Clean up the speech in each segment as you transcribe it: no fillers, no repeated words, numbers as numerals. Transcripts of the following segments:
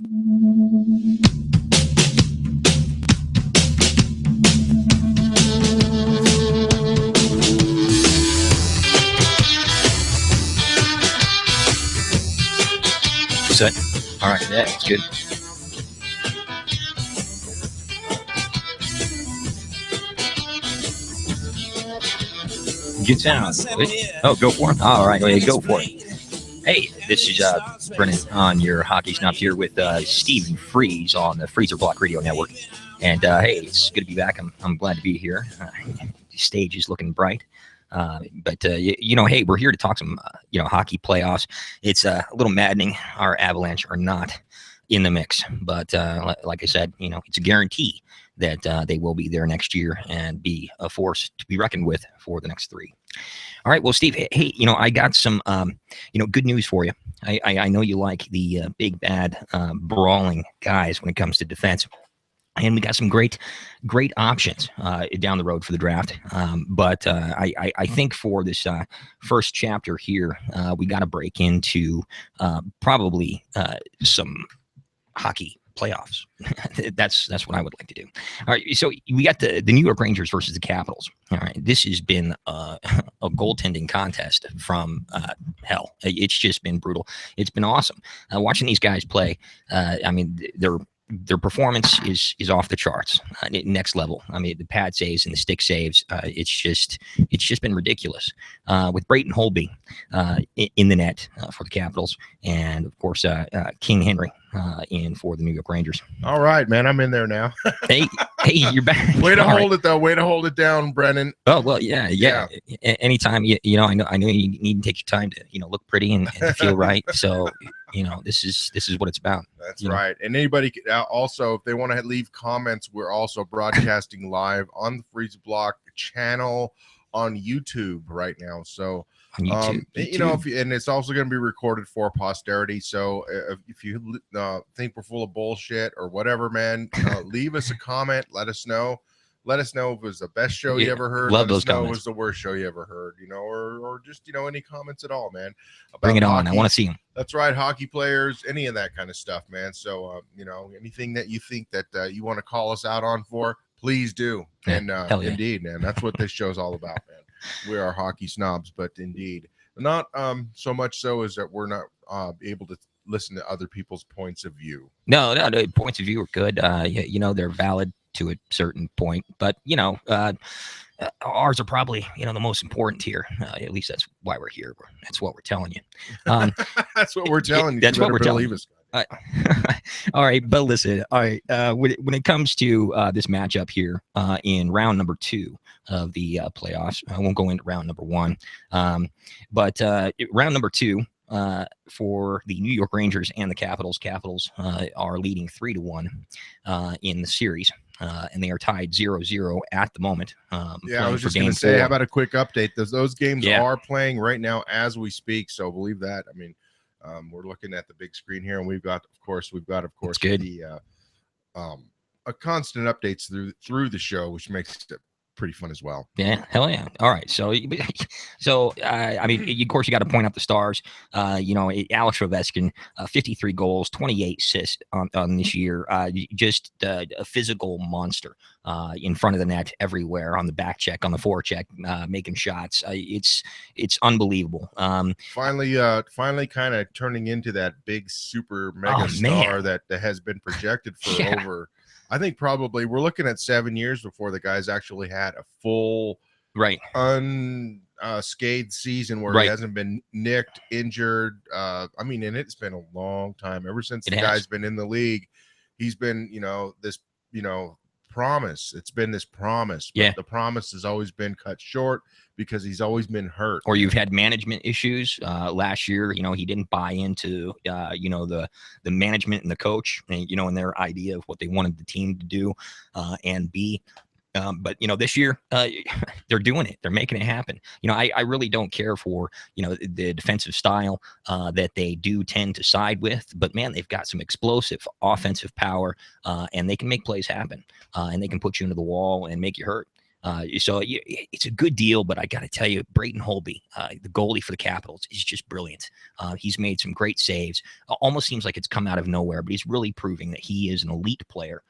Set. All right, yeah, it's good. Good sound. Oh, go for it. All right, go for it. Hey, this is Brennan on your Hockey Snobs here with Stephen Freeze on the Freezer Block Radio Network. And hey, it's good to be back. I'm glad to be here. The stage is looking bright. But hey, we're here to talk some, hockey playoffs. It's a little maddening. Our Avalanche are not in the mix, but like I said, it's a guarantee that they will be there next year and be a force to be reckoned with for the next three. All right, well, Steve, hey, I got some, good news for you. I know you like the big, bad, brawling guys when it comes to defense. And we got some great options down the road for the draft. But I think for this first chapter here, we got to break into probably some hockey playoffs. That's what I would like to do. All right, so we got the New York Rangers versus the Capitals. All right, this has been a goaltending contest from hell. It's just been brutal. It's been awesome watching these guys play. I mean, their performance is off the charts, next level. I mean, the pad saves and the stick saves, it's just been ridiculous. With Brayton Holtby in the net for the Capitals, and of course King Henry in for the New York Rangers. All right, man, I'm in there now. hey, you're back. Way to hold it though. Way to hold it down, Brennan. Oh well, yeah. Anytime I know you need to take your time to look pretty and feel right. So this is what it's about. That's right. And anybody could, also, if they want to leave comments, we're also broadcasting live on the Freeze Block channel on YouTube right now. So YouTube. and it's also going to be recorded for posterity. So if you think we're full of bullshit or whatever, man, leave us a comment. Let us know. Let us know if it was the best show you ever heard. Love Let those us know comments. If it was the worst show you ever heard, or just, any comments at all, man. Bring it hockey. on. I want to see them. That's right. Hockey players, any of that kind of stuff, man. So, anything that you think that you want to call us out on for, please do. And indeed, man, that's what this show's all about, man. We are hockey snobs, but indeed not so much so as that we're not able to listen to other people's points of view. No, the points of view are good. They're valid to a certain point, but ours are probably the most important here. At least that's why we're here. That's what we're telling you. That's what we're telling you. That's what we're telling you. Us. All right, but listen. All right, when it comes to this matchup here in round number 2 of the playoffs, I won't go into round number 1, but round number 2. For the New York Rangers and the Capitals. Capitals are leading 3-1 in the series, and they are tied 0-0 at the moment. I was just going to say, how about a quick update? Those games are playing right now as we speak, so believe that. I mean, we're looking at the big screen here, and we've got, of course, the a constant updates through the show, which makes it pretty fun as well. Yeah, hell yeah. All right, so I mean, of course, you got to point out the stars. Alex Ovechkin, 53 goals, 28 assists on this year. Just a physical monster in front of the net, everywhere, on the back check, on the forecheck, making shots. It's unbelievable. Finally, kind of turning into that big super mega star that has been projected for over. I think probably we're looking at 7 years before the guy's actually had a full, unscathed season where he hasn't been nicked, injured. And it's been a long time ever since the guy's been in the league. He's been, this, promise. It's been this promise. But the promise has always been cut short because he's always been hurt. Or you've had management issues. Last year, he didn't buy into, the management and the coach, and their idea of what they wanted the team to do and be. But this year they're doing it. They're making it happen. I really don't care for the defensive style that they do tend to side with, but man, they've got some explosive offensive power and they can make plays happen and they can put you into the wall and make you hurt. So it's a good deal, but I got to tell you, Brayton Holby, the goalie for the Capitals, is just brilliant. He's made some great saves. Almost seems like it's come out of nowhere, but he's really proving that he is an elite player.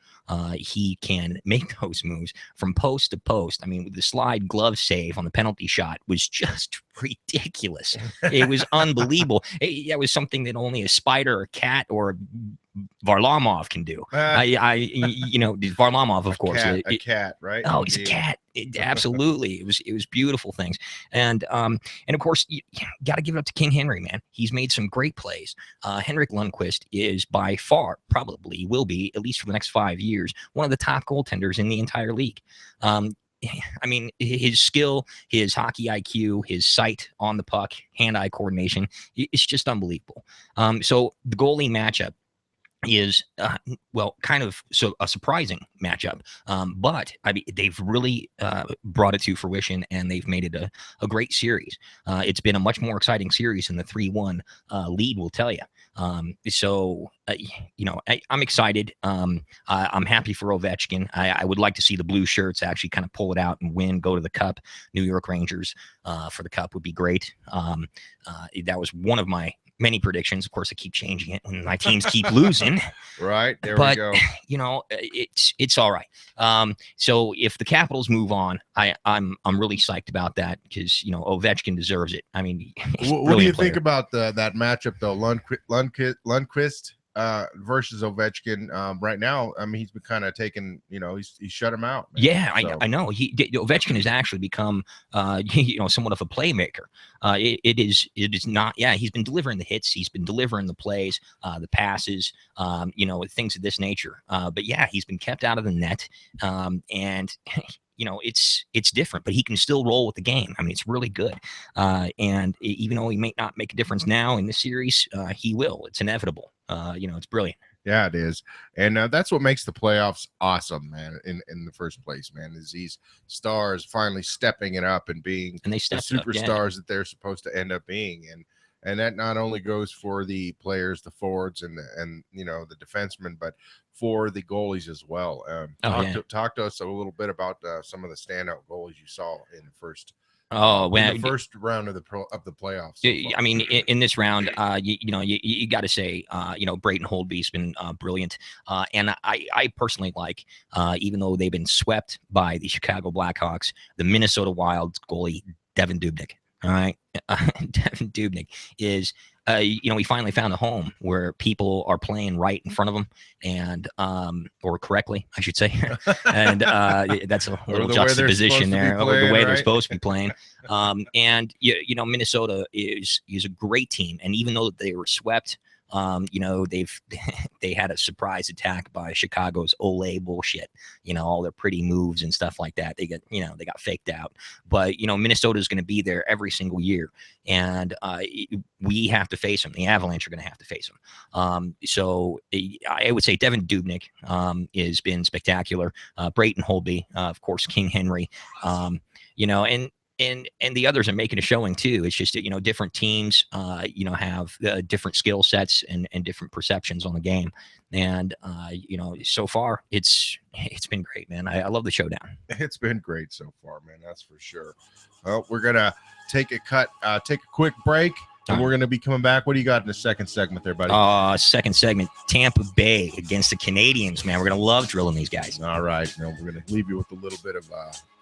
He can make those moves from post to post. I mean, the slide glove save on the penalty shot was just ridiculous. It was unbelievable. It was something that only a spider, a cat, or Varlamov can do. Varlamov, of course, a cat, right? Oh, he's a cat. Absolutely, it was beautiful things, and of course, you got to give it up to King Henry, man. He's made some great plays. Henrik Lundqvist is by far, probably will be, at least for the next 5 years, one of the top goaltenders in the entire league. I mean, his skill, his hockey IQ, his sight on the puck, hand-eye coordination, it's just unbelievable. So the goalie matchup is kind of a surprising matchup, but I mean, they've really brought it to fruition, and they've made it a great series. It's been a much more exciting series than the 3-1 lead will tell you. I'm excited. I'm happy for Ovechkin. I would like to see the blue shirts actually kind of pull it out and win, go to the Cup. New York Rangers for the Cup would be great. That was one of my many predictions. Of course, I keep changing it when my teams keep losing. Right, there we go. It's all right. So if the Capitals move on, I'm really psyched about that, because Ovechkin deserves it. I mean, what do you think about that matchup though? Lundqvist versus Ovechkin right now. I mean, he's been kind of taking, he's shut him out, man. Yeah, so. I know. Ovechkin has actually become, somewhat of a playmaker. It is not. Yeah, he's been delivering the hits. He's been delivering the plays, the passes, things of this nature. But yeah, he's been kept out of the net, and. It's different, but he can still roll with the game. I mean, it's really good. And even though he may not make a difference now in the series, he will. It's inevitable. It's brilliant. Yeah, it is. And that's what makes the playoffs awesome, man, in the first place, man, is these stars finally stepping it up and being the superstars that they're supposed to end up being. And that not only goes for the players, the forwards, and the defensemen, but for the goalies as well. Talk to us a little bit about some of the standout goalies you saw in the first. In the first round of the playoffs. So I mean, in this round, you got to say, Brayton Holby's been brilliant, and I personally like, even though they've been swept by the Chicago Blackhawks, the Minnesota Wild goalie Devan Dubnyk. All right, Devan Dubnyk is. We finally found a home where people are playing right in front of them, and or correctly, I should say, and that's a little juxtaposition there, the way they're supposed to be playing. And Minnesota is a great team, and even though they were swept, they had a surprise attack by Chicago's Olay bullshit, all their pretty moves and stuff like that. They got faked out, but Minnesota is going to be there every single year, and we have to face them. The Avalanche are going to have to face them. So I would say Devan Dubnyk has been spectacular. Brayton Holby, of course, King Henry, and the others are making a showing too. It's just different teams have different skill sets and different perceptions on the game, and so far it's been great, man. I love the showdown. It's been great so far, man, that's for sure. Well, we're gonna take a quick break, and we're gonna be coming back. What do you got in the second segment there, buddy? Second segment, Tampa Bay against the Canadians, man. We're gonna love drilling these guys. All right, we're gonna leave you with a little bit of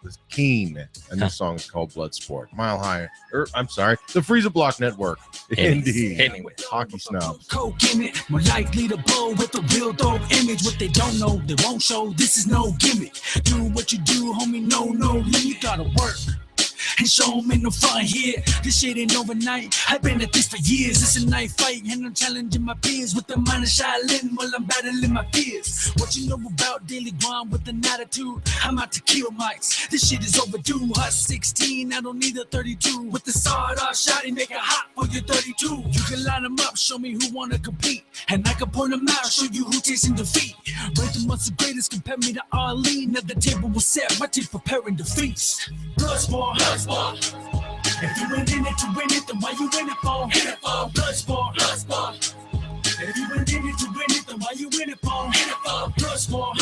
this Keen, and this song is called Bloodsport. Mile High, the Freezer Block Network. Indeed. Hit me with Hockey Snobs. Coke in it, more likely to blow with a real dope image. What they don't know, they won't show. This is no gimmick. Do what you do, homie. No, you gotta work. And show 'em ain't no fun here. This shit ain't overnight. I've been at this for years. It's a night fight, and I'm challenging my peers with the mind of Shaolin while I'm battling my fears. What you know about daily grind with an attitude? I'm out to kill mics. This shit is overdue. Hot 16, I don't need a 32. With the sawed-off shot, and make it hot for your 32. You can line them up, show me who wanna compete, and I can point them out, show you who tasting defeat. Right amongst the greatest, compare me to Ali. Now the table was set, my team preparing defeats. Bloodsport. If you ain't in it to win it, then why you in it for? Hit it for Bloodsport. If you ain't in it to win it, then why you in it for? Hit it for Bloodsport.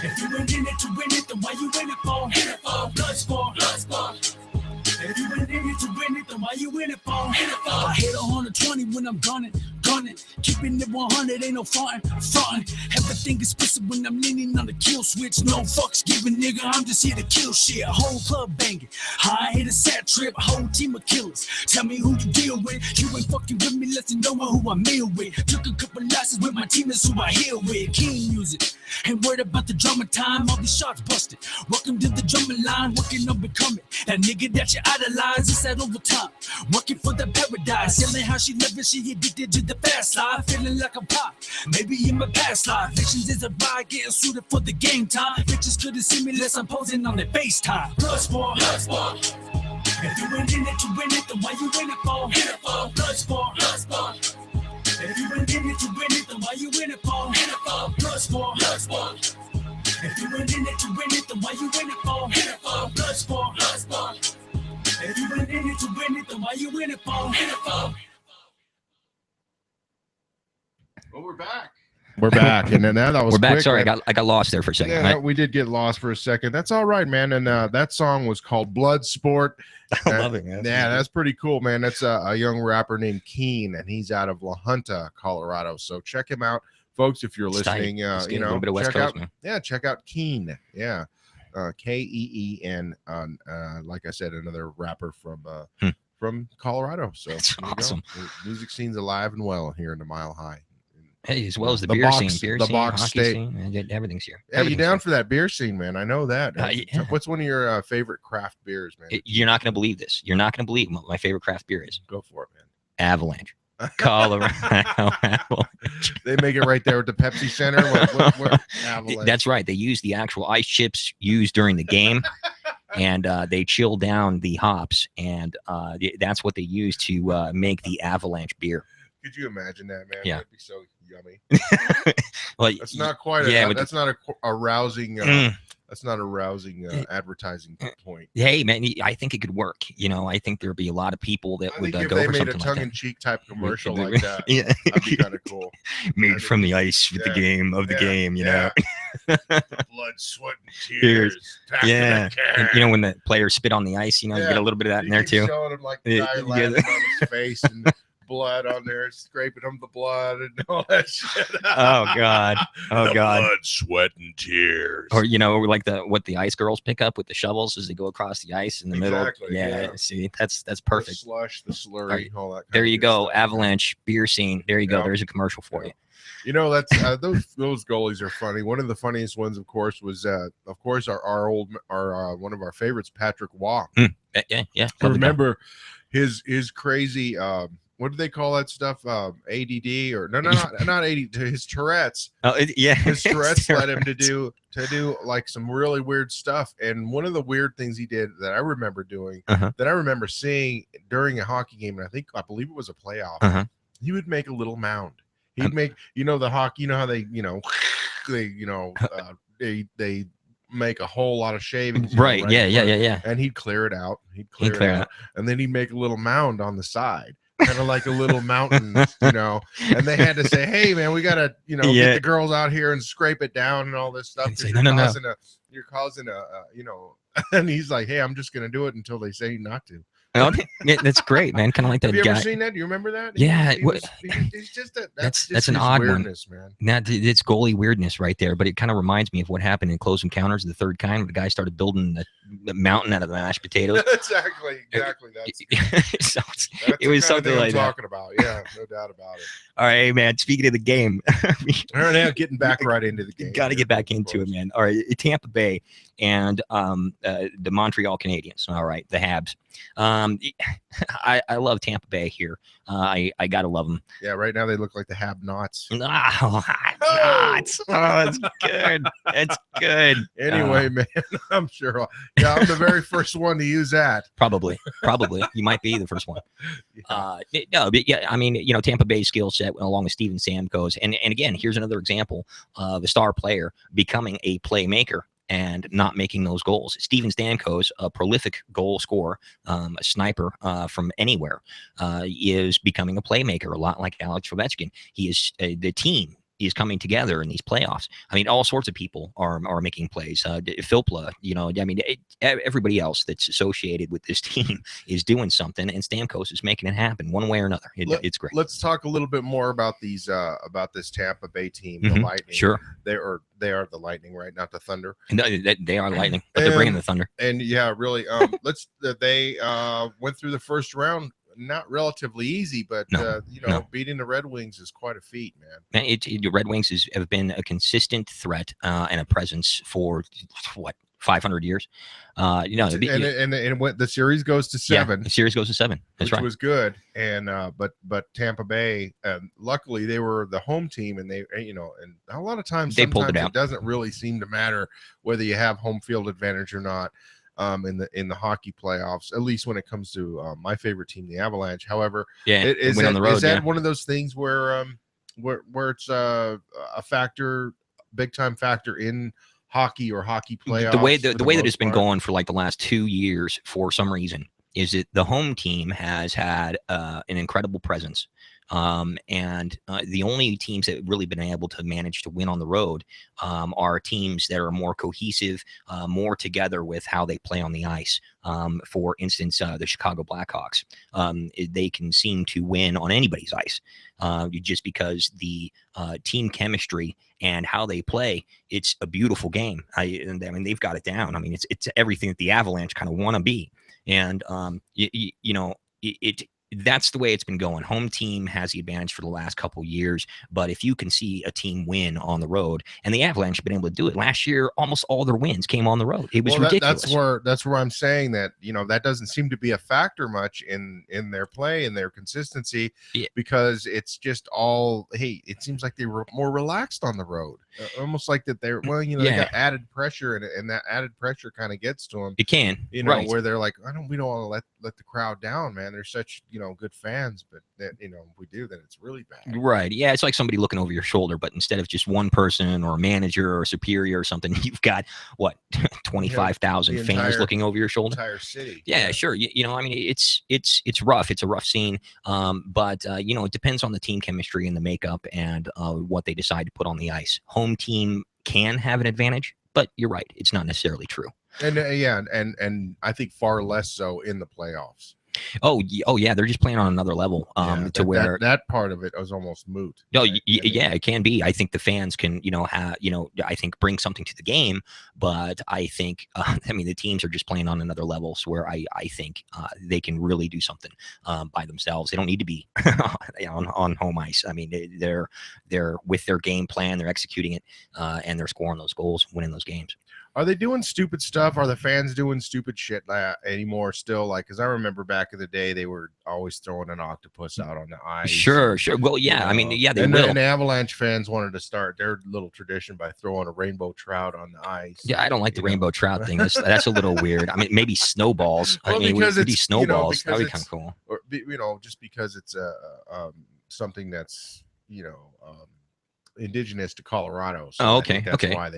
If you ain't in it to win it, then why you in it for? In it for blood sport. If you ain't in it to win it, then why you in it for? In it for. I hit 120 when I'm gunning. Keeping it 100, ain't no frontin'. Everything is expensive when I'm leaning on the kill switch. No fucks given, nigga, I'm just here to kill shit. Whole club banging, I hit a sad trip, whole team of killers. Tell me who you deal with, you ain't fucking with me, let's know who I meal with. Took a couple losses with my team, that's who I heal with. King music, ain't worried about the drama time, all these shots busted. Welcome to the drumming line, working on becoming that nigga that you idolize. It's that overtime, working for the paradise. Telling how she living, she addicted to the fast life, feeling like I'm pop. Maybe in my past life, fictions is a ride, getting suited for the game time. Bitches couldn't see me unless I'm posing on their FaceTime. Blood sport. If you ain't in it to win it, then why you in it for? In it for blood sport. If you ain't in it to win it, then why you in it for? In it for blood sport. If you ain't in it to win it, then why you in it for? In it for blood sport. If you ain't in it to win it, then why you in it for? In it for. Well, we're back. We're back, and then that was. We're back. Quick, Sorry, man. I got lost there for a second. Yeah, Right? we did get lost for a second. That's all right, man. And that song was called "Blood Sport." I love it, man. Yeah, that's pretty cool, man. That's a young rapper named Keen, and he's out of La Junta, Colorado. So check him out, folks. If you're listening, you know, a little bit of West check Coast, out, man. yeah, check out Keen. Yeah, Keen. Like I said, another rapper from Colorado. So that's awesome. The music scene's alive and well here in the Mile High. Hey, as well as the beer beer scene, scene, box hockey state. scene, everything's here. Yeah, you down for that beer scene, man? I know that. Yeah. What's one of your favorite craft beers, man? You're not going to believe this. You're not going to believe what my favorite craft beer is. Go for it, man. Avalanche. Colorado Avalanche. They make it right there at the Pepsi Center. What Avalanche? That's right. They use the actual ice chips used during the game, and they chill down the hops, and that's what they use to make the Avalanche beer. Could you imagine that, man? Yeah. That'd be so yummy. Well, that's not quite. That's not a rousing. That's not a rousing advertising point. Hey, man, I think it could work. You know, I think there'd be a lot of people that would go for something like that. They made a tongue-in-cheek type commercial like that. Yeah, that'd be kind of cool. Made from the ice with the game of the game. You know, blood, sweat, and tears. Yeah, and, you know, when the players spit on the ice, you know, you get a little bit of that in there too. Showing him like the guy landing on his face and blood on there, scraping him the blood and all that shit. Oh God. Oh God. Blood, sweat, and tears. Or, you know, like what the ice girls pick up with the shovels as they go across the ice in the middle. Yeah. See, that's perfect. The slush, the slurry, all that. There you go. Stuff. Avalanche beer scene. There you go. There's a commercial for you. You know, that's those goalies are funny. One of the funniest ones, of course, was our one of our favorites, Patrick Waugh. Yeah. I remember his crazy. What do they call that stuff? ADD or not ADD. His Tourette's. Oh, yeah. His Tourette's led him to do like some really weird stuff. And one of the weird things he did that I remember doing, that I remember seeing during a hockey game, and I believe it was a playoff. He would make a little mound. He'd make, you know, the hockey. You know how they make a whole lot of shavings. Right. Yeah. And he'd clear it out. He'd clear it out, and then he'd make a little mound on the side. Kind of like a little mountain, you know, and they had to say, "Hey, man, we gotta, you know, get the girls out here and scrape it down and all this stuff." Say, You're causing a, you know, and he's like, "Hey, I'm just gonna do it until they say not to." That's great, man. Kind of like that. Have you ever seen that? Do you remember that? Yeah, he's just that's an odd weirdness, one, man. Now it's goalie weirdness right there, but it kind of reminds me of what happened in Close Encounters of the Third Kind, where the guy started building the mountain out of the mashed potatoes. Exactly. It was something like that. Talking about, yeah, no doubt about it. All right, man. Speaking of the game, all right, now getting back right into the game. Got to get back into it, man. All right, Tampa Bay and the Montreal Canadiens. All right, the Habs. I love Tampa Bay here. I gotta love them. Yeah, right now they look like the Have-Nots. Oh, it's good. It's good. Anyway, man, I'm sure. Yeah, I'm the very first one to use that. Probably. You might be the first one. No, but yeah, I mean, you know, Tampa Bay's skill set along with Steven Stamkos, and again, here's another example of a star player becoming a playmaker and not making those goals. Steven Stamkos, a prolific goal scorer, a sniper from anywhere, is becoming a playmaker, a lot like Alex Ovechkin. He is the team is coming together in these playoffs. I mean, all sorts of people are making plays. Filpla, I mean, everybody else that's associated with this team is doing something, and Stamkos is making it happen one way or another. It's great. Let's talk a little bit more about about this Tampa Bay team, the Lightning. Sure. They are the Lightning, right? Not the Thunder. And they are Lightning, but they're bringing the Thunder. And yeah, really. They went through the first round. Not relatively easy, but beating the Red Wings is quite a feat, man. The Red Wings have been a consistent threat and a presence for 500 years. The series goes to 7. Yeah, the series goes to 7. That's which right. was good. And but Tampa Bay, luckily they were the home team, and they and a lot of times they pulled it out. It doesn't really seem to matter whether you have home field advantage or not. In the hockey playoffs, at least when it comes to my favorite team, the Avalanche. However, is that one of those things where it's a factor, big time factor in hockey or hockey playoffs? The way that it's been going for like the last 2 years, for some reason, is that the home team has had an incredible presence. And the only teams that have really been able to manage to win on the road are teams that are more cohesive, more together with how they play on the ice. For instance, the Chicago Blackhawks, they can seem to win on anybody's ice just because the team chemistry and how they play. It's a beautiful game. I mean, they've got it down. I mean, it's everything that the Avalanche kind of want to be. And, that's the way it's been going. Home team has the advantage for the last couple years, but if you can see a team win on the road, and the Avalanche have been able to do it last year, almost all their wins came on the road. It was ridiculous. That's where I'm saying that that doesn't seem to be a factor much in their play and their consistency, because it's just all it seems like they were more relaxed on the road, almost like that they're they got added pressure, and that added pressure kind of gets to them. It can, right, where they're like, we don't want to let the crowd down, man. They're such good fans, but that if we do, then it's really bad. Right. Yeah, it's like somebody looking over your shoulder, but instead of just one person or a manager or a superior or something, you've got 25,000 fans looking over your shoulder. Entire city. Yeah, sure. I mean, it's rough. It's a rough scene. But it depends on the team chemistry and the makeup and what they decide to put on the ice. Home team can have an advantage, but you're right, it's not necessarily true. And and I think far less so in the playoffs. Oh yeah, they're just playing on another level. Where that part of it was almost moot. No, it can be. I think the fans can, I think bring something to the game, but I think, the teams are just playing on another level, so where I think they can really do something by themselves. They don't need to be on home ice. I mean, they're with their game plan, they're executing it, and they're scoring those goals, winning those games. Are they doing stupid stuff? Are the fans doing stupid shit anymore still? Like, because I remember back in the day, they were always throwing an octopus out on the ice. Sure. Well, yeah. They will. And the Avalanche fans wanted to start their little tradition by throwing a rainbow trout on the ice. Yeah, I don't like the rainbow trout thing. That's a little weird. I mean, maybe snowballs. Because it's snowballs. That would be kind of cool. Or, just because it's something that's indigenous to Colorado. So okay. That's why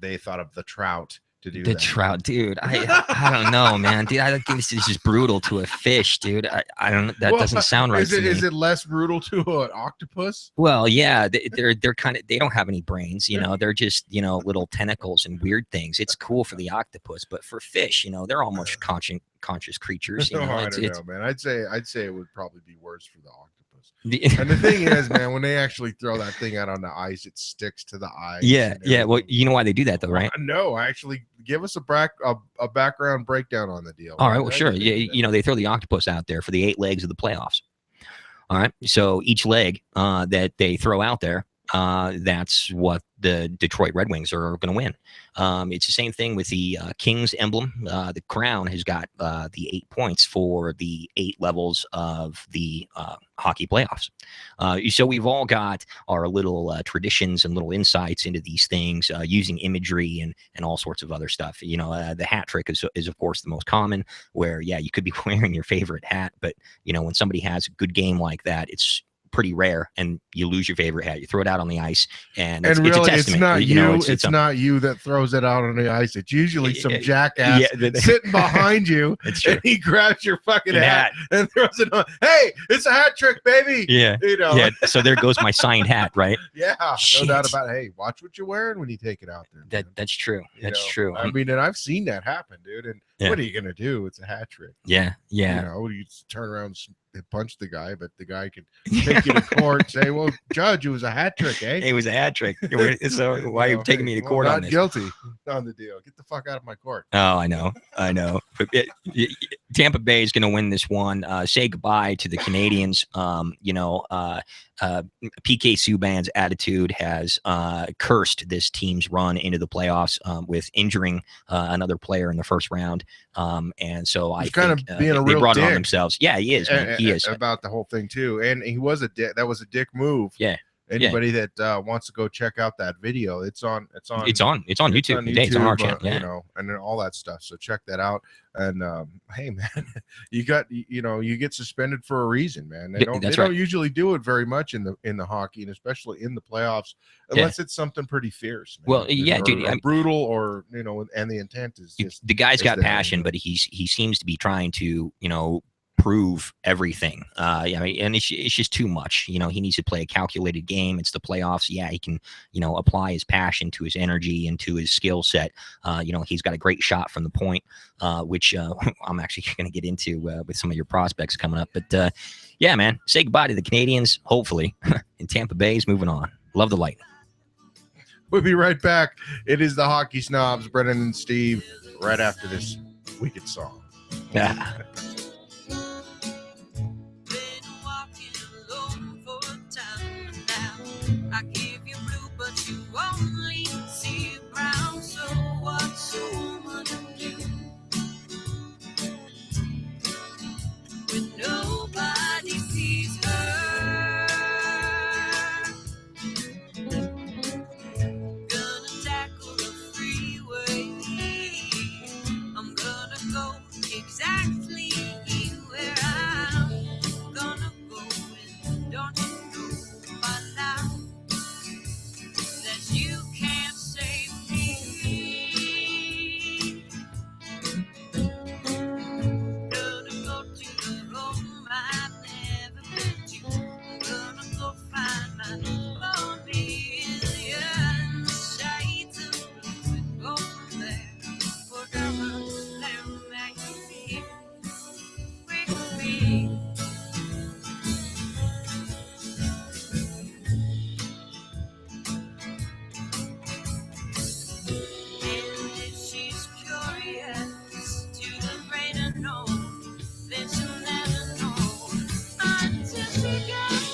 they thought of the trout to do the trout, dude. I don't know, man, dude. I think this is just brutal to a fish, dude. I don't. That doesn't sound right. Is it less brutal to an octopus? Well, yeah, they're kind of, they don't have any brains, They're just little tentacles and weird things. It's cool for the octopus, but for fish, they're almost conscious creatures. I don't know, man. I'd say it would probably be worse for the octopus. And the thing is, man, when they actually throw that thing out on the ice, it sticks to the ice. Yeah. Well, you know why they do that, though, right? No, actually, give us a background breakdown on the deal. All right. Well, sure. Yeah. They throw the octopus out there for the 8 legs of the playoffs. All right. So each leg that they throw out there, that's what the Detroit Red Wings are going to win. It's the same thing with the Kings emblem. The crown has got the 8 points for the 8 levels of the hockey playoffs. So we've all got our little traditions and little insights into these things using imagery and all sorts of other stuff. The hat trick is of course the most common, where you could be wearing your favorite hat, but when somebody has a good game like that, it's pretty rare, and you lose your favorite hat. You throw it out on the ice, and really, it's a testament. It's not you know, it's not you that throws it out on the ice. It's usually some jackass sitting behind you. It's true. And he grabs your fucking hat and throws it on. Hey, it's a hat trick, baby. Yeah, you know. Yeah. So there goes my signed hat, right? Yeah, Shit. No doubt about it. Hey, watch what you're wearing when you take it out there. That's true. That's know? true. I mean, and I've seen that happen, dude. And what are you gonna do? It's a hat trick. Yeah. You know, you just turn around and punch the guy, but the guy could take you to court, say, "Well, judge, it was a hat trick, eh? It was a hat trick. So why are you taking me to court on this?" Not guilty on the deal. Get the fuck out of my court. Oh, I know. But Tampa Bay is going to win this one. Say goodbye to the Canadians. PK Subban's attitude has cursed this team's run into the playoffs with injuring another player in the first round. And so I think being a they real brought dick. it on themselves. Yeah, he is. Man. He is about the whole thing too. And he was a dick. That was a dick move. Yeah. Anybody that wants to go check out that video, it's on YouTube. It's on YouTube. It's on our channel. You know, and then all that stuff. So check that out. And hey, man, you get suspended for a reason, man. They don't usually do it very much in the hockey, and especially in the playoffs, unless it's something pretty fierce. Man. Well, dude, or brutal, or and the intent is just the guy's got passion, but he seems to be trying to prove everything. And it's just too much. He needs to play a calculated game. It's the playoffs. Yeah, he can, apply his passion to his energy and to his skill set. He's got a great shot from the point, which I'm actually going to get into with some of your prospects coming up. But yeah, man, say goodbye to the Canadians, hopefully. And Tampa Bay's moving on. Love the Lightning. We'll be right back. It is the Hockey Snobs, Brennan and Steve, right after this wicked song. Yeah. I give you blue, but you only see brown. So what's a woman to do when nobody sees her? Gonna tackle the freeway. I'm gonna go exactly where I'm gonna go. And don't you know by now that you can't save me? Gonna go to the home I've never been to. Gonna go find my own million shades of blue and go from there forever. There may be with me. And if she's curious to the brain of no, then she'll never know until she goes.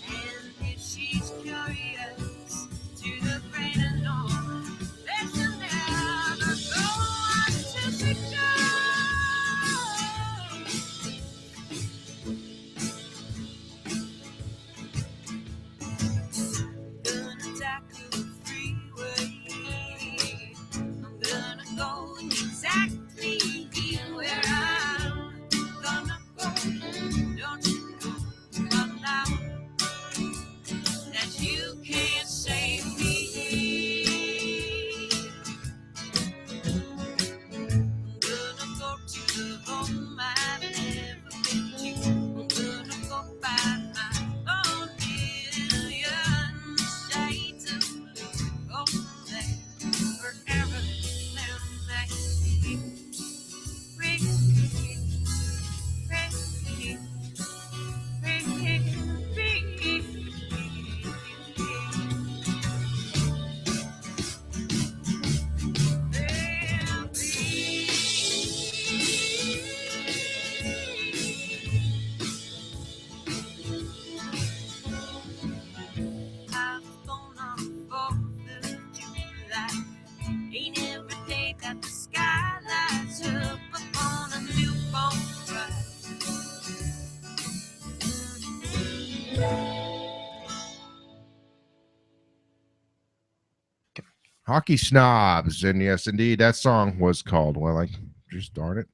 And if she's curious to the brain of no, then she'll never go until she goes. Gonna tackle the freeway. I'm gonna go exactly where I'm gonna go. Don't you know by now that you can't save me? I'm gonna go to the home I've never been to. I'm gonna go find my own million shades of blue. Go from there forever. There may be I was born on the 4th of July. Ain't every day that the sky lights up upon a newborn bride. Hockey Snobs. And yes, indeed, that song was called, well, like, just darn it.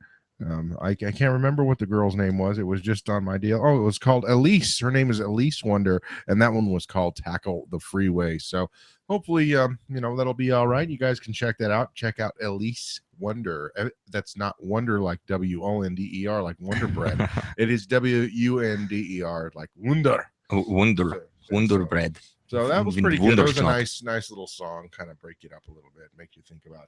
I can't remember what the girl's name was. It was just on my deal. Oh, it was called Elise. Her name is Elise Wonder, and that one was called Tackle the Freeway. So hopefully, that'll be all right. You guys can check that out. Check out Elise Wonder. That's not Wonder like WONDER, like Wonder Bread. It is WUNDER, like Wunder. Wonder Bread. So that was pretty good. It was a nice little song. Kind of break it up a little bit, make you think about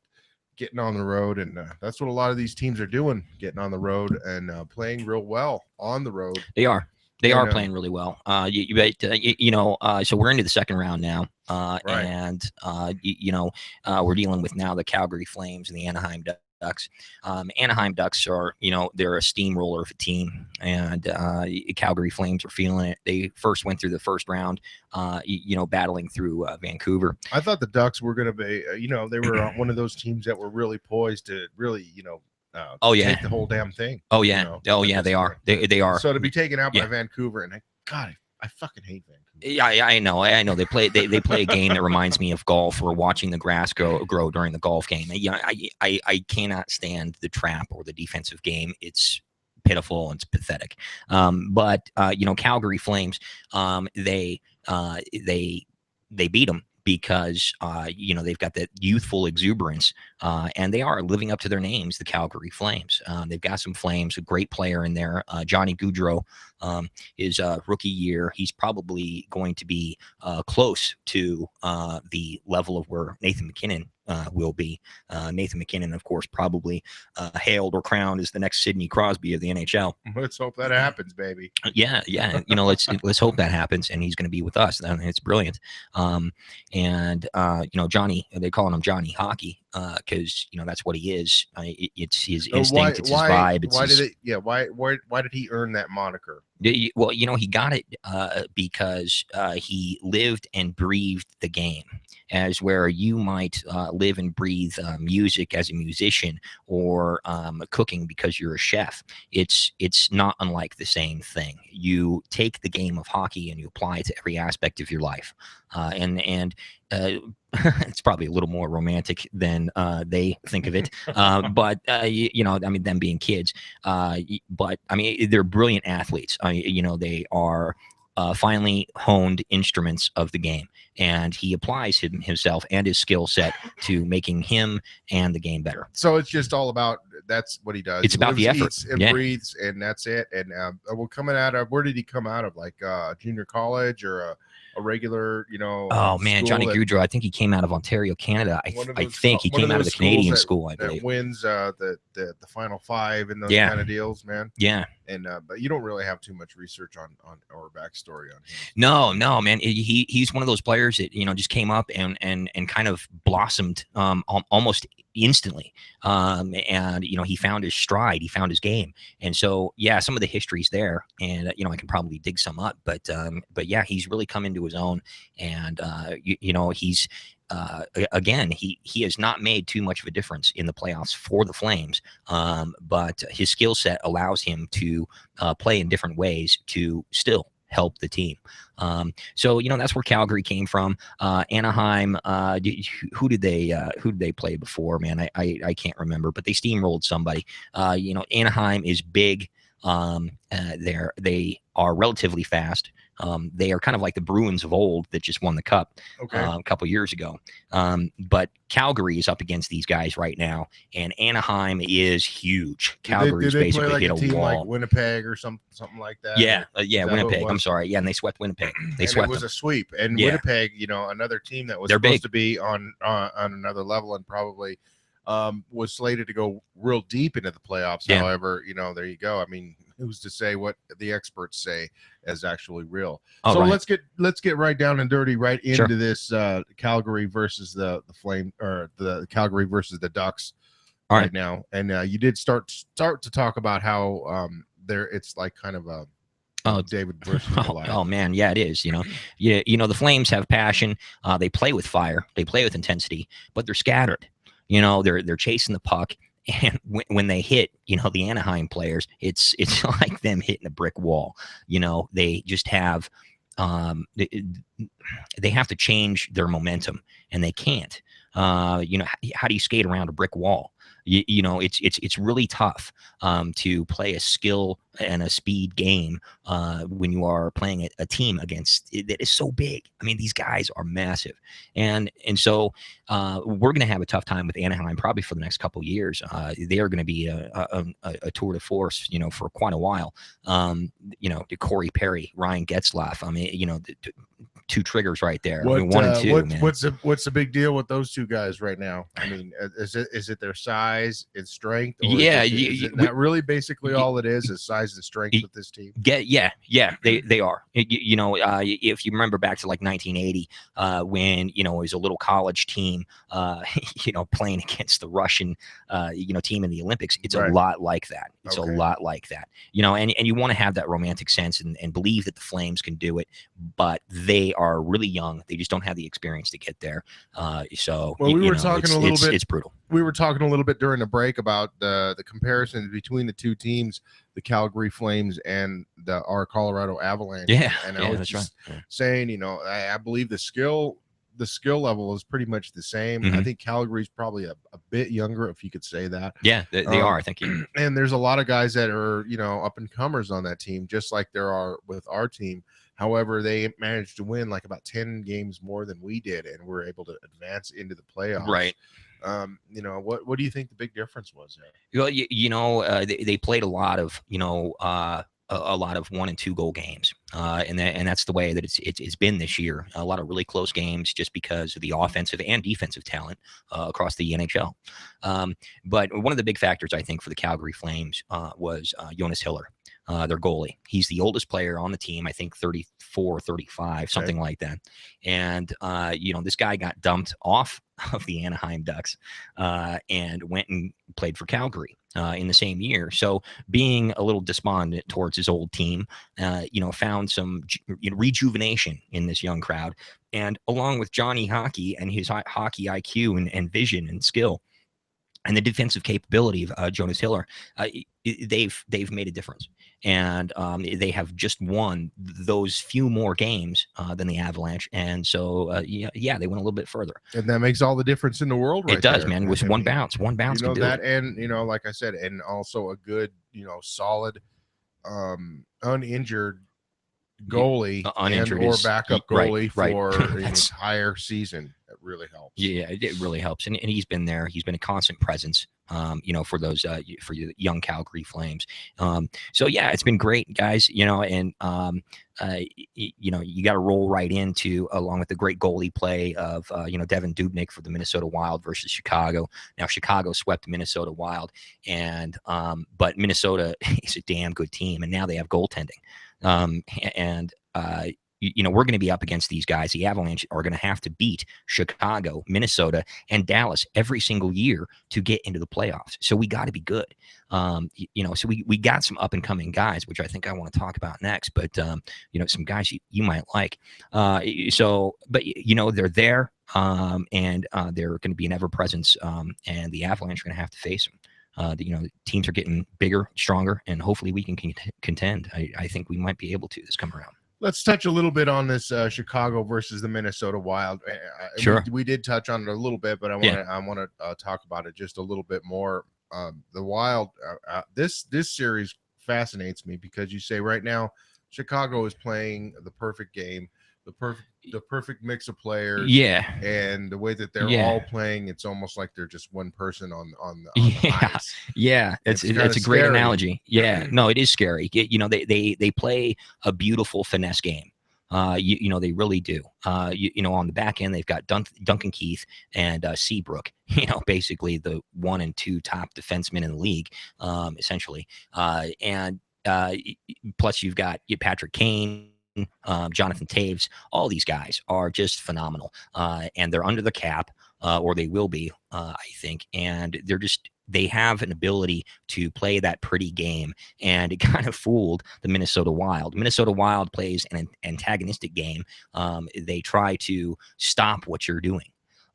getting on the road, and that's what a lot of these teams are doing, getting on the road and playing real well on the road. They are playing really well. So we're into the second round now, right. And we're dealing with now the Calgary Flames and the Anaheim Ducks. Anaheim Ducks are, they're a steamroller of a team, and Calgary Flames are feeling it. They first went through the first round, battling through Vancouver. I thought the Ducks were going to be, they were one of those teams that were really poised to really, take the whole damn thing. Oh yeah, they are. They are. So to be taken out by Vancouver, and I fucking hate Vancouver. Yeah, I know. They play a game that reminds me of golf, or watching the grass grow during the golf game. I cannot stand the trap or the defensive game. It's pitiful and it's pathetic. But Calgary Flames, they beat them because they've got that youthful exuberance, and they are living up to their names, the Calgary Flames. They've got some Flames, a great player in there. Johnny Gaudreau, his rookie year, he's probably going to be close to the level of where Nathan MacKinnon will be. Nathan MacKinnon, of course, probably hailed or crowned as the next Sidney Crosby of the NHL. Let's hope that happens, baby. Yeah. Let's hope that happens, and he's going to be with us. It's brilliant. Johnny, they calling him Johnny Hockey because that's what he is. It's his instinct. It's his vibe. Why did he earn that moniker? Well, he got it because he lived and breathed the game, as where you might live and breathe music as a musician, or cooking because you're a chef. It's not unlike the same thing. You take the game of hockey and you apply it to every aspect of your life, and it's probably a little more romantic than they think of it. But them being kids, but they're brilliant athletes. They are finely honed instruments of the game, and he applies himself and his skill set to making him and the game better. So it's just all about, that's what he does. It's about the effort, eats, and breathes, and that's it. And we're coming out of, where did he come out of? Like junior college or a regular, Oh man, Johnny Gaudreau. I think he came out of Ontario, Canada. I think he came out of the Canadian school. I believe that wins the Final Five and those kind of deals, man. Yeah. And but you don't really have too much research on or backstory on him. No, man. He's one of those players that just came up and kind of blossomed almost instantly. And he found his stride, he found his game. And so some of the history's there, and I can probably dig some up, but yeah, he's really come into his own, and he's again, he has not made too much of a difference in the playoffs for the Flames, but his skill set allows him to play in different ways to still help the team. So that's where Calgary came from. Anaheim, who did they play before, man? I can't remember, but they steamrolled somebody. Anaheim is big. They are relatively fast. They are kind of like the Bruins of old that just won the cup a couple years ago. But Calgary is up against these guys right now, and Anaheim is huge. Calgary's basically play like hit a team wall. Like Winnipeg or something like that. Yeah, Winnipeg. I'm sorry. Yeah, and they swept Winnipeg. It was a sweep. And Winnipeg, another team that was supposed to be on another level and probably was slated to go real deep into the playoffs. Yeah. However, there you go. Who's to say what the experts say is actually real? Oh, so right. let's get right down and dirty right into this Calgary versus the Flame, or the Calgary versus the Ducks right now. And you did start to talk about how it's like kind of a David versus Goliath. Oh man, yeah, it is. The Flames have passion. They play with fire. They play with intensity, but they're scattered. They're chasing the puck. And when they hit, the Anaheim players, it's like them hitting a brick wall. They just have, they have to change their momentum, and they can't. How do you skate around a brick wall? It's really tough to play a skill and a speed game when you are playing a team against that is so big. I mean, these guys are massive, and so we're going to have a tough time with Anaheim probably for the next couple of years. They are going to be a tour de force, for quite a while. Corey Perry, Ryan Getzlaff. I mean, two triggers right there. What, I mean, 1 and 2, man. What's the big deal with those two guys right now? I mean, is it their size and strength? Or is it not really basically all it is size and strength with this team? Yeah, they are. If you remember back to like 1980, when it was a little college team, playing against the Russian, team in the Olympics, it's a lot like that. It's a lot like that. And you want to have that romantic sense and believe that the Flames can do it, but they are really young. They just don't have the experience to get there. We were talking a little bit. It's brutal. We were talking a little bit during the break about the comparison between the two teams, the Calgary Flames and our Colorado Avalanche. Yeah, and I was just saying, I believe the skill level is pretty much the same. I think Calgary's probably a bit younger, if you could say that. Yeah, they are. I think. And there's a lot of guys that are up and comers on that team, just like there are with our team. However, they managed to win like about 10 games more than we did, and we're able to advance into the playoffs. Right. What do you think the big difference was Well, there? they played a lot of a lot of 1 and 2 goal games, and that's the way that it's been this year. A lot of really close games, just because of the offensive and defensive talent across the NHL. But one of the big factors, I think, for the Calgary Flames was Jonas Hiller. Their goalie. He's the oldest player on the team, I think 34, 35, something like that. And, this guy got dumped off of the Anaheim Ducks and went and played for Calgary in the same year. So being a little despondent towards his old team, found some rejuvenation in this young crowd. And along with Johnny Hockey and his hockey IQ and vision and skill, and the defensive capability of Jonas Hiller, they've made a difference, and they have just won those few more games than the Avalanche, and so they went a little bit further. And that makes all the difference in the world, right? It does, there. man. With one bounce can do that, it. And like I said, and also a good, solid, uninjured goalie or backup goalie for an entire season. It really helps. Yeah, it really helps, and he's been there. He's been a constant presence, for those for the young Calgary Flames. So yeah, it's been great, guys. And you got to roll right into, along with the great goalie play of Devin Dubnyk for the Minnesota Wild versus Chicago. Now Chicago swept the Minnesota Wild, and but Minnesota is a damn good team, and now they have goaltending. We're going to be up against these guys. The Avalanche are going to have to beat Chicago, Minnesota, and Dallas every single year to get into the playoffs. So we got to be good. So we got some up and coming guys, which I think I want to talk about next. But some guys you might like. But they're there, and they're going to be an ever presence. And the Avalanche are going to have to face them. The teams are getting bigger, stronger, and hopefully we can contend. I think we might be able to this come around. Let's touch a little bit on this Chicago versus the Minnesota Wild. Sure, we did touch on it a little bit, but I want to talk about it just a little bit more. The Wild, this series fascinates me because you say right now Chicago is playing the perfect game, the perfect mix of players. Yeah, and the way that they're all playing, it's almost like they're just one person on the ice. Yeah, it's a great analogy. Yeah, no, it is scary. They play a beautiful finesse game. They really do. On the back end, they've got Duncan Keith and Seabrook. Basically the 1 and 2 top defensemen in the league, essentially. And plus you've got Patrick Kane, Jonathan Taves. All these guys are just phenomenal, and they're under the cap, or they will be, I think. And they have an ability to play that pretty game, and it kind of fooled the Minnesota Wild. Minnesota Wild plays an antagonistic game. They try to stop what you're doing,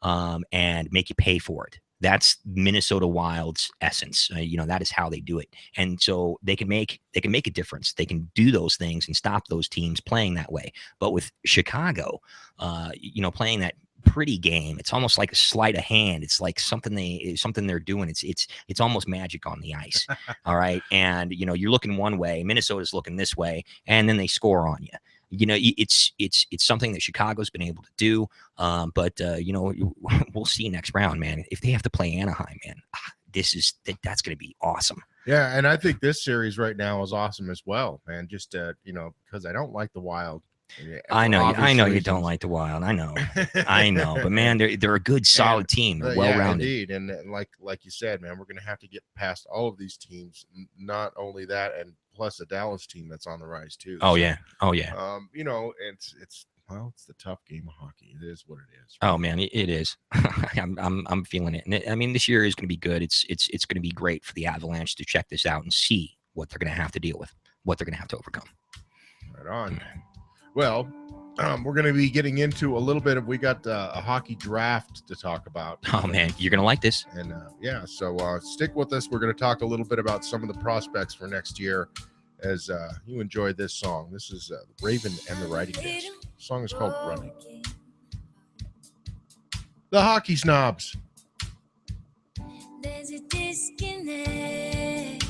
and make you pay for it. That's Minnesota Wild's essence. That is how they do it. And so they can make a difference. They can do those things and stop those teams playing that way. But with Chicago, playing that pretty game. It's almost like a sleight of hand. It's like something they're doing. It's almost magic on the ice. All right. And, you know, you're looking one way, Minnesota's looking this way, and then they score on you. You know, it's something that Chicago's been able to do. But you know, we'll see next round, man. If they have to play Anaheim, man, that's going to be awesome. Yeah, and I think this series right now is awesome as well, man. Just you know, because I don't like the Wild. Yeah, I know you don't like the Wild. I know, but man, they're a good, solid team, well-rounded. Indeed, and like you said, man, we're going to have to get past all of these teams. Not only that, and plus a Dallas team that's on the rise too. Oh yeah. You know, it's the tough game of hockey. It is what it is. Right? Oh man, it is. I'm feeling it. And I mean, this year is going to be good. It's going to be great for the Avalanche to check this out and see what they're going to have to deal with, what they're going to have to overcome. Right on. Well, we're going to be getting into a little bit of, we got a hockey draft to talk about. Oh man, you're going to like this. And yeah, so stick with us. We're going to talk a little bit about some of the prospects for next year as you enjoy this song. This is Raven and the Writing Desk. The song is called Running. The Hockey Snobs. There's a disconnect.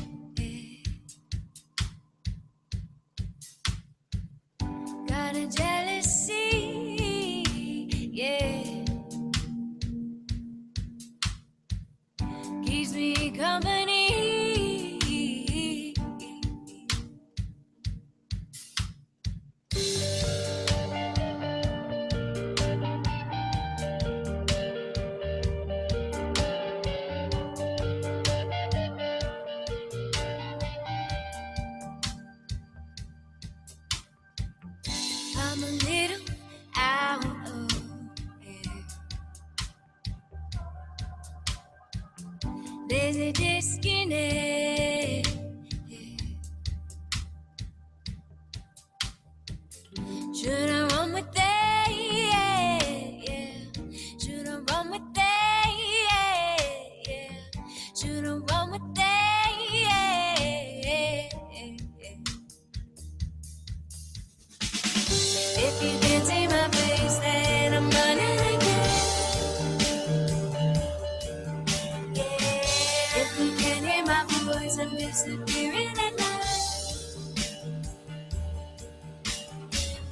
Got a jealousy, yeah. Keeps me company. I'm a little out of here. There's a disconnect. Should I run with that? Yeah. Should I run with that? Yeah. Should I run with that? Yeah. If you can't see my face, then I'm running again. Yeah. If you can't hear my voice, I'm disappearing at night.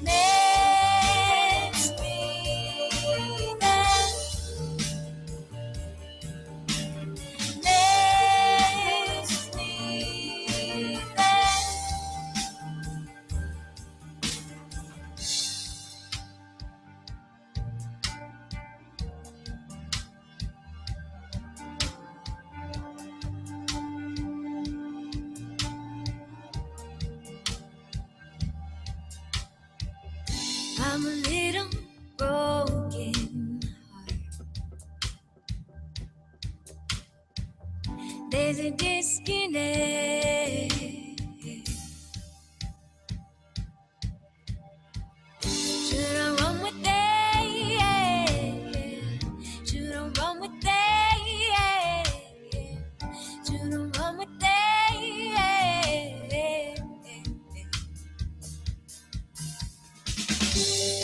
Makes me that. Makes me that. I'm a little broken heart. There's a disconnect. Should I run with that? Yeah. Should I run with that? Yeah. Should I run with that? Yeah.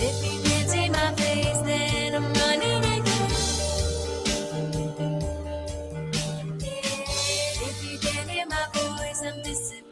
If you can't see my face, then I'm running again. Yeah. If you can't hear my voice, I'm disappearing.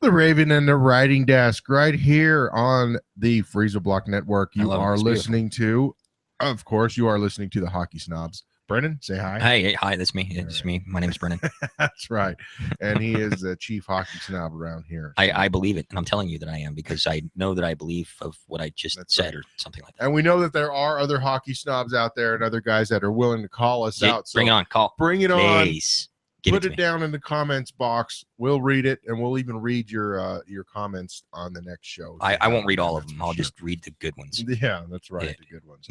The Raven and the Writing Desk right here on the Freezer Block Network. You are listening to, of course, you are listening to the Hockey Snobs. Brennan, say hi. Hi, that's me. It's me. My name is Brennan. That's right. And he is the chief hockey snob around here. So. I believe it, and I'm telling you that I am, because I know that I believe of what I just said, or something like that. And we know that there are other hockey snobs out there and other guys that are willing to call us out. So bring it on. Bring it Please. on. Put it down in the comments box. We'll read it, and we'll even read your comments on the next show. I won't read all of them. I'll just read the good ones. Yeah, that's right. Yeah. The good ones.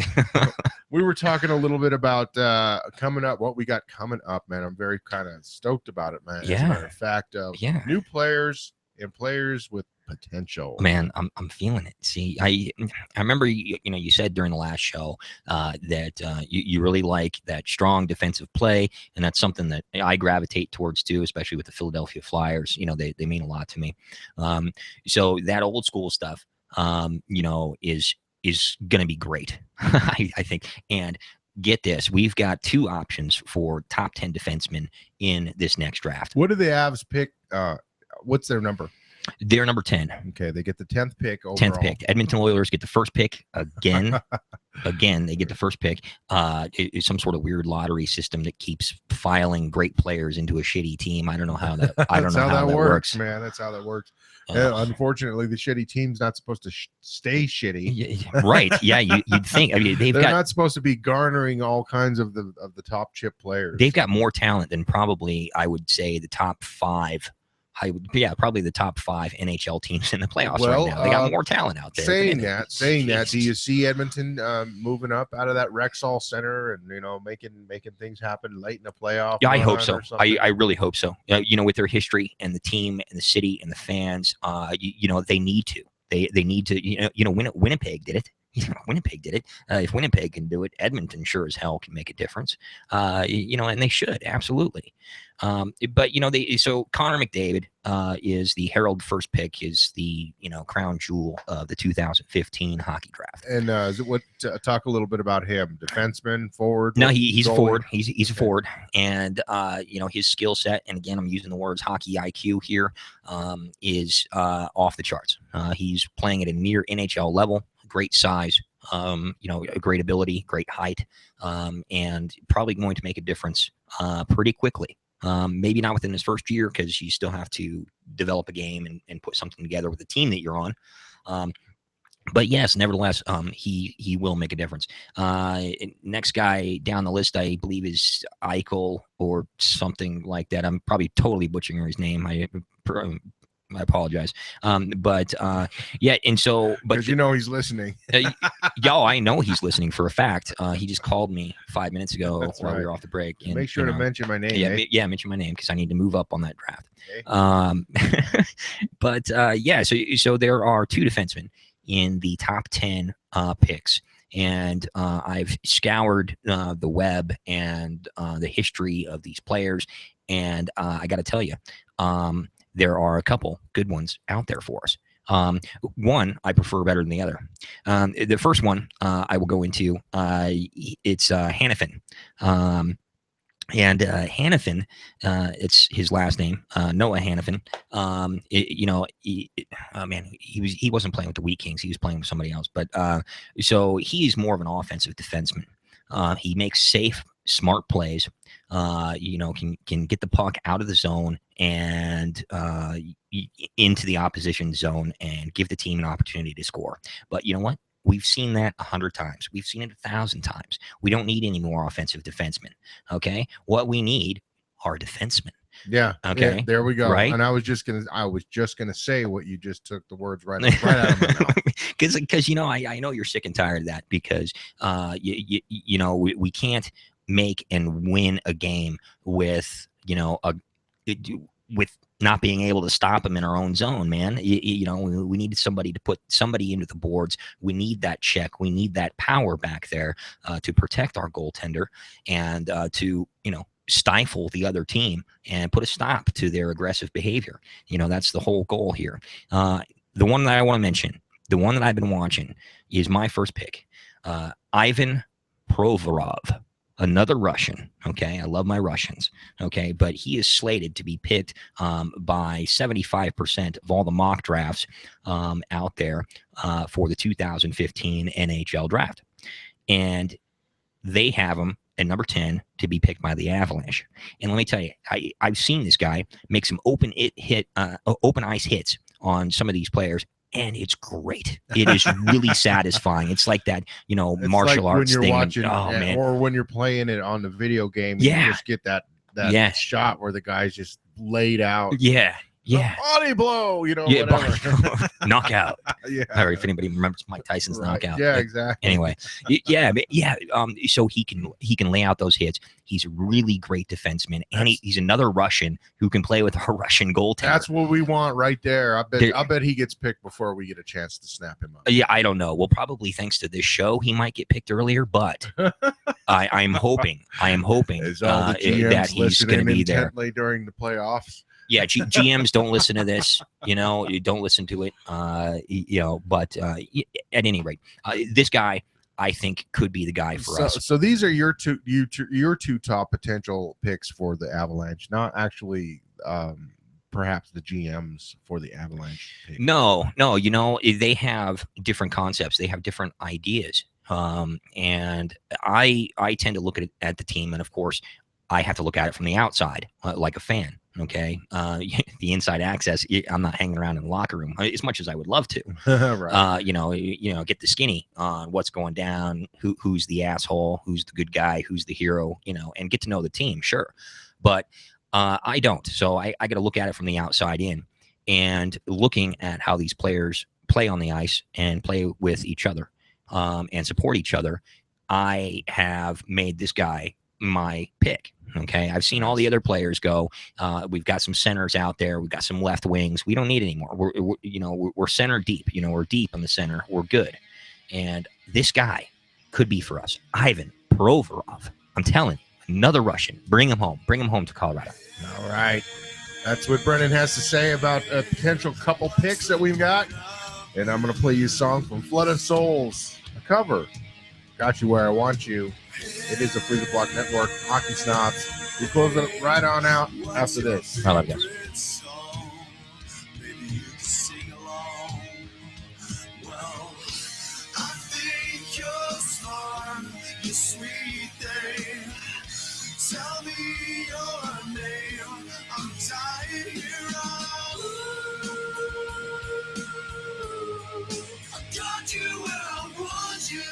We were talking a little bit about coming up, what we got coming up, man. I'm very kind of stoked about it, man. Yeah. As a matter of fact, new players and players with potential. Man, I'm feeling it. See, I remember you said during the last show that you really like that strong defensive play, and that's something that I gravitate towards too, especially with the Philadelphia Flyers. They mean a lot to me. So that old school stuff, is going to be great, I think. And get this, we've got 2 options for top 10 defensemen in this next draft. What do the Avs pick? What's their number? They're number 10. Okay, they get the 10th pick overall. 10th pick. Edmonton Oilers get the first pick again. Again, they get the first pick. It's some sort of weird lottery system that keeps filing great players into a shitty team. I don't know how that. I don't know how that works, man. That's how that works. Unfortunately, the shitty team's not supposed to stay shitty. Right? Yeah, you'd think. I mean, they're not supposed to be garnering all kinds of the top chip players. They've got more talent than probably, I would say, the top 5. Probably the top 5 NHL teams in the playoffs right now. They got more talent out there. Saying that, do you see Edmonton moving up out of that Rexall Center and making things happen late in the playoff? Yeah, I hope so. I really hope so. With their history and the team and the city and the fans, they need to. They need to. Winnipeg did it. Winnipeg did it. If Winnipeg can do it, Edmonton sure as hell can make a difference. And they should, absolutely. But so Connor McDavid is the Herald first pick, is the crown jewel of the 2015 hockey draft. And talk a little bit about him. Defenseman, forward. No, he's a forward. He's a forward, and his skill set, and again I'm using the words hockey IQ here, is off the charts. He's playing at a near NHL level. Great size, a great ability, great height, and probably going to make a difference pretty quickly. Maybe not within his first year, because you still have to develop a game and put something together with the team that you're on. But yes, nevertheless, he will make a difference. Next guy down the list, I believe, is Eichel or something like that. I'm probably totally butchering his name. I apologize. But and so, but he's listening. I know he's listening for a fact. He just called me 5 minutes ago while we were off the break. And, make sure to mention my name. Yeah, mention my name, because I need to move up on that draft. Okay. But so there are 2 defensemen in the top 10 picks. And I've scoured the web and the history of these players. And I got to tell you, there are a couple good ones out there for us. One I prefer better than the other. The first one I will go into, it's Hanifin. And Hanifin, it's his last name, Noah Hanifin. He wasn't playing with the Wheat Kings. He was playing with somebody else. But so he's more of an offensive defenseman. He makes safe, smart plays. Can get the puck out of the zone and into the opposition zone and give the team an opportunity to score. But you know what? We've seen that 100 times. We've seen it 1,000 times. We don't need any more offensive defensemen. Okay, what we need are defensemen. Yeah. Okay. Yeah, there we go. Right. And I was just gonna say what you just took the words right out of my mouth. Because I know you're sick and tired of that, because we can't make and win a game with with not being able to stop them in our own zone, man. We need somebody to put somebody into the boards. We need that check. We need that power back there to protect our goaltender and to stifle the other team and put a stop to their aggressive behavior. That's the whole goal here. The one that I want to mention, the one that I've been watching, is my first pick, Ivan Provorov. another Russian. Okay, I love my Russians. Okay, but he is slated to be picked by 75% of all the mock drafts out there for the 2015 NHL draft, and they have him at number 10 to be picked by the Avalanche. And let me tell you, I've seen this guy make some open ice hits on some of these players, and it's great. It is really satisfying. It's like that, It's martial like arts when you're thing. watching, Man. or when you're playing it on the video game, and Yeah. you just get that Yes. shot where the guy's just laid out. Yeah. A body blow, Yeah, whatever. Knockout. Yeah. All right, if anybody remembers Mike Tyson's knockout. Yeah, exactly. Anyway, so he can lay out those hits. He's a really great defenseman, and he's another Russian who can play with our Russian goaltender. That's what we want right there. I bet he gets picked before we get a chance to snap him up. Yeah, I don't know. Well, probably thanks to this show, he might get picked earlier, but I'm hoping that he's going to be there during the playoffs. Yeah, GMs don't listen to this. You don't listen to it. But at any rate, this guy I think could be the guy for us. So these are your two top potential picks for the Avalanche, not actually perhaps the GMs for the Avalanche pick. No, they have different concepts. They have different ideas. And I tend to look at the team, and of course, I have to look at it from the outside, like a fan. Okay, the inside access. I'm not hanging around in the locker room as much as I would love to. Right. Get the skinny on what's going down, who's the asshole, who's the good guy, who's the hero, and get to know the team. Sure, but I don't. So I got to look at it from the outside in, and looking at how these players play on the ice and play with each other, and support each other. I have made this guy my pick. Okay, I've seen all the other players go. We've got some centers out there. We've got some left wings. We don't need any more. We're center deep. We're deep in the center. We're good. And this guy could be for us. Ivan Provorov. I'm telling you, another Russian. Bring him home. Bring him home to Colorado. All right. That's what Brennan has to say about a potential couple picks that we've got. And I'm going to play you a song from Flood of Souls, a cover. Got You Where I Want You. It is the Freezer Block Network, Hockey Snobs. We're closing it right on out after this. I love you. Tell me your name. I'm dying here. I got you where I want you.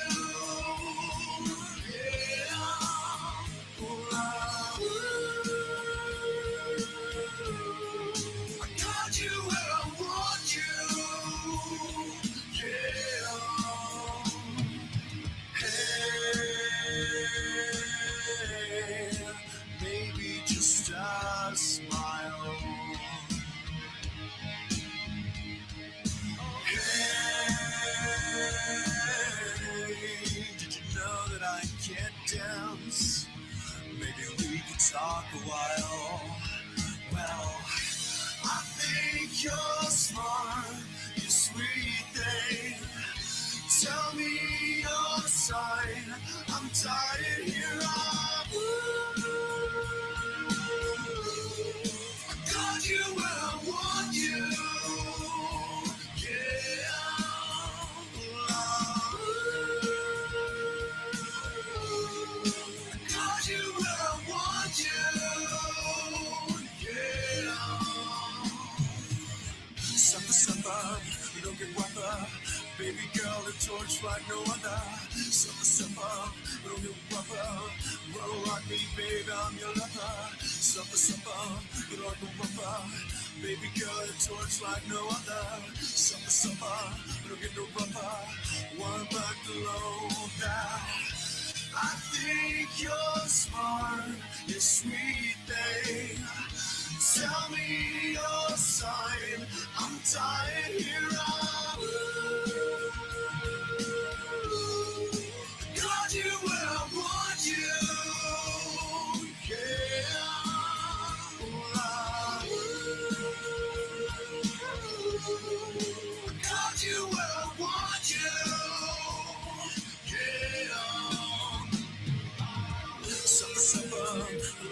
Talk a while. Well, I think you're smart, you sweet thing. Tell me your sign. I'm tired here. I got you where I want you. You don't get rougher. Baby girl, a torch like no other. Suffer, you don't get rougher. Roll like me, baby, I'm your lover. Suffer, you don't get rougher. Baby girl, a torch like no other. Suffer, you don't get no rougher. One back below that. I think you're smart, you sweet thing. Tell me your sign. I'm tired here. Got you where I want you. Got you where I want you.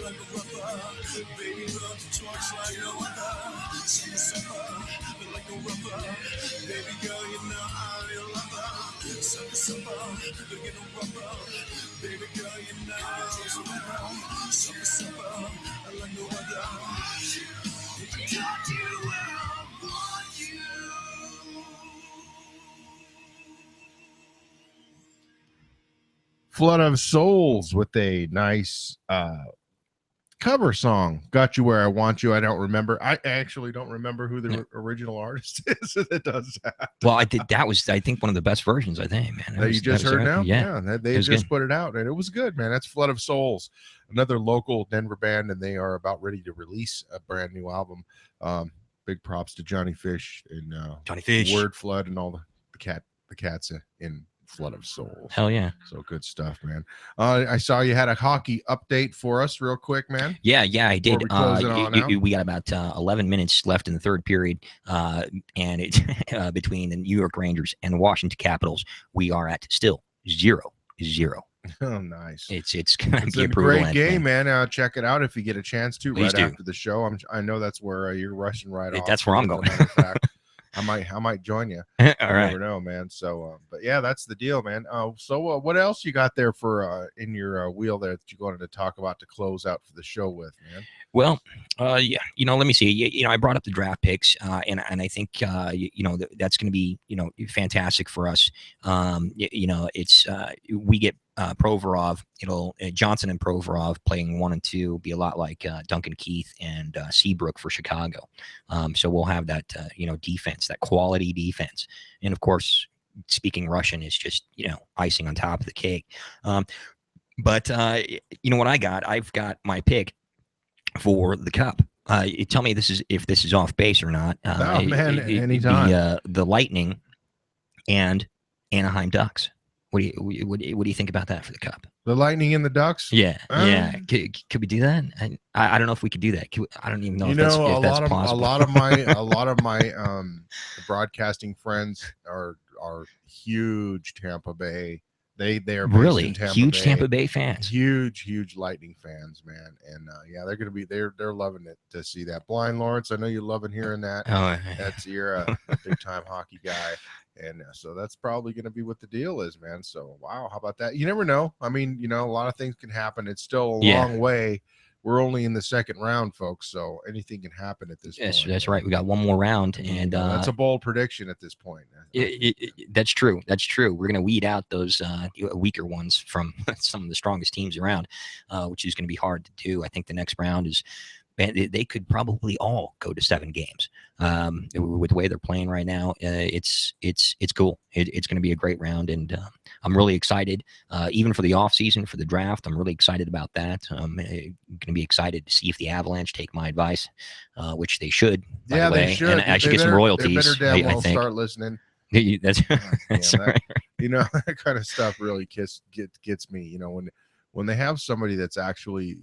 like a rubber. Baby, love to torch like no other. Summer, summer, like a rubber. Baby girl, you know I'm your lover. Summer, summer, like a rubber. Baby girl, you know I'm your lover. Summer, summer, like no other. If I got you where I want you. Flood of Souls with a nice cover song. Got You Where I Want You. I don't remember. I actually don't remember who the original artist is that does that. Well, I did. That was, I think, one of the best versions. I think, man. That you just heard now. Yeah, they just put it out, and it was good, man. That's Flood of Souls, another local Denver band, and they are about ready to release a brand new album. Big props to Johnny Fish and Johnny Fish, Word Flood, and all the cats in Flood of Souls. Hell yeah. So good stuff, man. I saw you had a hockey update for us real quick, man. Yeah, I did. We got about 11 minutes left in the third period, and it's between the New York Rangers and the Washington Capitals. We are at still 0-0. Oh, nice. It's gonna be a great game, man. Check it out if you get a chance to. Please after the show. I know that's where you're rushing right off. That's where I'm going. I might join you. All right. Never know, man. So, but yeah, that's the deal, man. So what else you got there for in your wheel there that you wanted to talk about to close out for the show with, man? Well, yeah, let me see. I brought up the draft picks, and I think that's going to be fantastic for us. It's we get Provorov. Johnson and Provorov playing 1 and 2 be a lot like Duncan Keith and Seabrook for Chicago. So we'll have that defense, that quality defense, and of course, speaking Russian is just icing on top of the cake. But what I got? I've got my pick for the Cup. Tell me if this is off base or not. Man, anytime. The Lightning and Anaheim Ducks. What do you think about that for the Cup? The Lightning and the Ducks? Yeah. Could we do that? I don't know if we could do that. I don't even know if that's possible. A lot of my broadcasting friends are huge Tampa Bay. They are really huge Bay. Tampa Bay fans. Huge Lightning fans, man. And they're gonna be they're loving it to see that. Blind Lawrence, I know you loving hearing that. Oh, that's you're a big time hockey guy. And so that's probably going to be what the deal is, man. So, wow, how about that? You never know. I mean, a lot of things can happen. It's still a long way. We're only in the second round, folks. So anything can happen at this point. That's right. We got one more round, and that's a bold prediction at this point. That's true. We're going to weed out those weaker ones from some of the strongest teams around, which is going to be hard to do. I think the next round is. They could probably all go to 7 games with the way they're playing right now. It's cool. It's going to be a great round, and I'm really excited. Even for the off season, for the draft, I'm really excited about that. I'm going to be excited to see if the Avalanche take my advice, which they should. By the way. They should. And I should get some royalties. They better damn well start listening. That's right. That kind of stuff really gets me. When they have somebody that's actually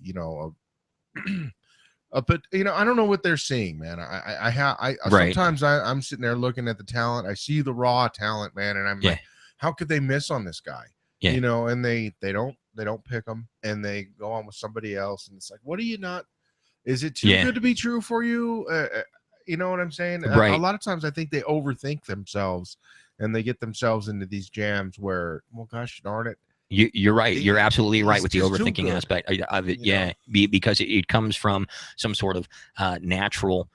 but I don't know what they're seeing, man. I sometimes I'm sitting there looking at the talent. I see the raw talent, man, and I'm like, how could they miss on this guy? Yeah. And they don't pick him, and they go on with somebody else, and it's like, what are you not? Is it too good to be true for you? You know what I'm saying? Right. A lot of times I think they overthink themselves, and they get themselves into these jams where, well, gosh darn it. You're right. You're absolutely right with the overthinking aspect of it. Yeah, because it comes from some sort of natural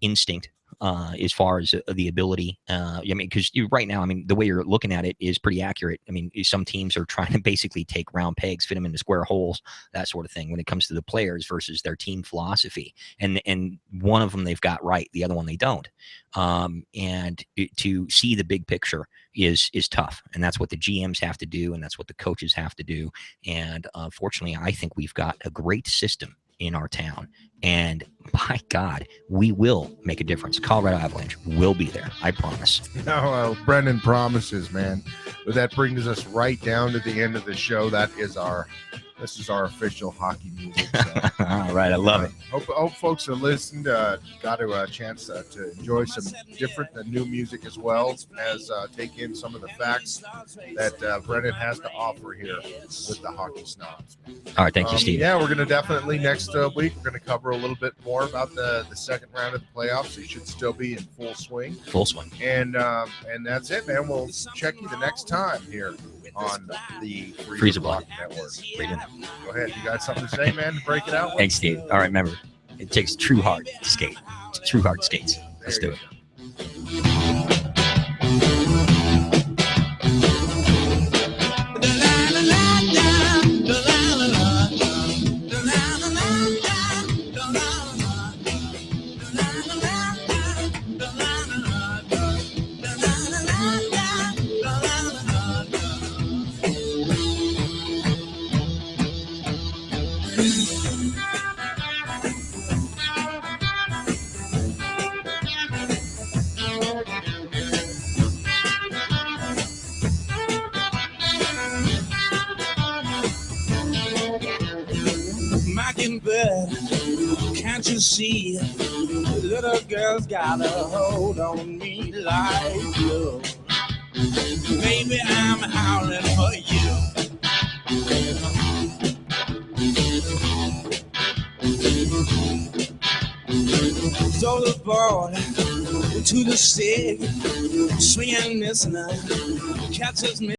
instinct as far as the ability. Because right now, the way you're looking at it is pretty accurate. Some teams are trying to basically take round pegs, fit them into square holes, that sort of thing. When it comes to the players versus their team philosophy, and one of them they've got right, the other one they don't. To see the big picture is tough, and that's what the GMs have to do, and that's what the coaches have to do. And fortunately, I think we've got a great system in our town, and by God, we will make a difference. Colorado Avalanche will be there. I promise. No, Brendan promises, man. But that brings us right down to the end of the show. This is our official hockey music. So, all right, I love it. Hope folks that listened got a chance to enjoy some different and new music, as well as take in some of the facts that Brendan has to offer here with the Hockey Snobs. All right, thank you, Steve. Yeah, we're going to definitely next week, we're going to cover a little bit more about the second round of the playoffs. It should still be in full swing. And that's it, man. We'll check you the next time here on the Freezer Block Network. Go ahead. You got something to say, man, to break it out? Thanks, Steve. All right, remember, it takes true heart to skate. True heart skates. Let's do it. Can't you see, little girl's got a hold on me like glue. Baby, I'm howling for you. So the boy to the stick, swinging this night, catches me.